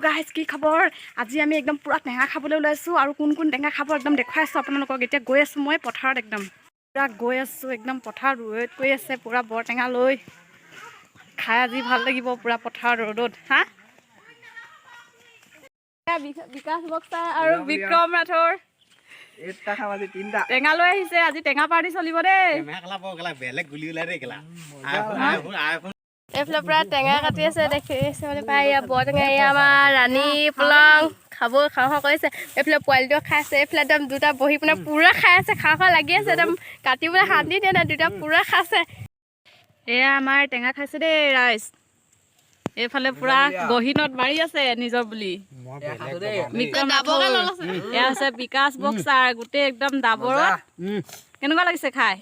guys কি খবৰ আজি আমি একদম পুৰা টেঙা খাবলৈ ওলাইছোঁ আৰু কোন টেঙা খাব একদম দেখুৱাই আছোঁ আপোনালোকক এতিয়া গৈ আছোঁ মই পথাৰত একদম পুৰা গৈ আছোঁ একদম পথাৰত ৰ'দ কৰি আছে পুৰা বৰ টেঙা লৈ খাই আজি ভাল লাগিব পুৰা পথাৰত ৰ'দত হা বিকাশ বক্তা আৰু বিক্ৰম ৰাঠোৰ টেঙা লৈ আহিছে আজি টেঙা পাৰ্টি চলিব দেই এইফালে পুৰা টেঙা কাটি আছে দেখিছে মানে পাই এয়া বৰ টেঙা এয়া আমাৰ ৰাণী পলং খাওঁ কৰিছে এইফালে পোৱালিটোৱে খাই আছে এইফালে একদম দুটা বহি পিনে পুৰা খাই আছে খাওঁ লাগি আছে একদম কাটিবলৈ শান্তি দিয়া নাই দুটা পুৰা খাইছে এয়া আমাৰ টেঙা খাইছে দেই ৰাইজ এইফালে পুৰা গহীনত মাৰি আছে নিজৰ বুলি এয়া হৈছে বিকাশ বক্সাৰ গোটেই একদম ডাবৰত কেনেকুৱা লাগিছে খাই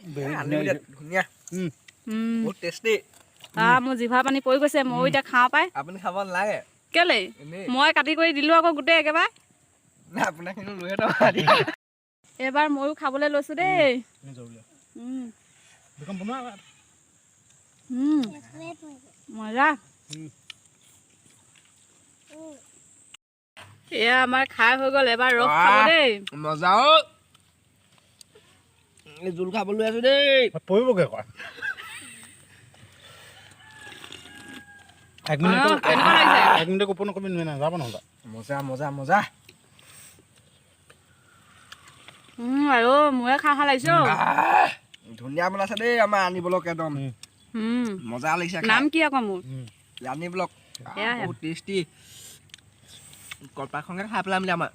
মোৰ জিভা পানী পৰি গৈছে ময়ো এতিয়া খাওঁ পাই আপুনি খাব নালাগে কেলে মই কাটি কৰি দিলোঁ আকৌ গোটেই একেবাৰে এইবাৰ ময়ো খাবলৈ লৈছোঁ দেই মজা এয়া আমাৰ খাই হৈ গ'ল এবাৰ ৰস খাব দেই মজা জোল খাবলৈ আছো দেই পৰিবগে কয় এক মিনিট ওপৰ নকবি না যাব নহ'লে মজা মজা মজা আৰু মোৰে খাওঁ লাগিছে ধুনীয়া বনাইছে দেই আমাৰ আনি ব্লক একদম মজা লাগিছে নাম কি আকৌ মোৰ আনি ব্লক বহুত টেষ্টি কলপাতখনকে খাই পেলাম বুলি আমাৰ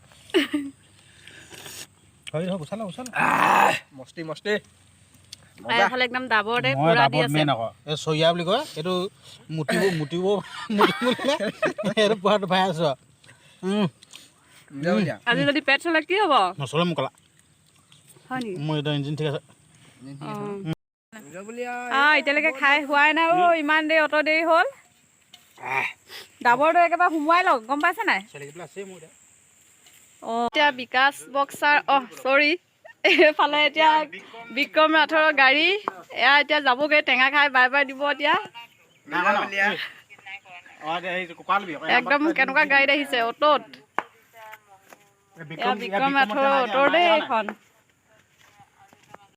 মস্তি মস্তি একদম ডাবৰতে পুৰা দি আছে এই চয়া বুলি কয় এইটো মুটিব এইটো পোৱাটো ভাই আছো আজি যদি পেট চলে কি হ'ব নচলে মোক কলা হয় নেকি মোৰ এটা ইঞ্জিন ঠিক আছে এতিয়ালৈকে খাই হোৱাই নাই ইমান দেৰি অত দেৰি হ'ল ডাবৰটো একেবাৰে সোমোৱাই লওক গম পাইছে নাই এতিয়া বিকাশ বক্সাৰ চৰি এইফালে এতিয়া বিক্ৰম ৰাঠৰ গাড়ী এয়া এতিয়া যাবগৈ টেঙা খাই বাই বাই দিব এতিয়া একদম কেনেকুৱা গাড়ীত আহিছে অটত বিক্ৰম ৰাঠৰ অটৰ দেই এইখন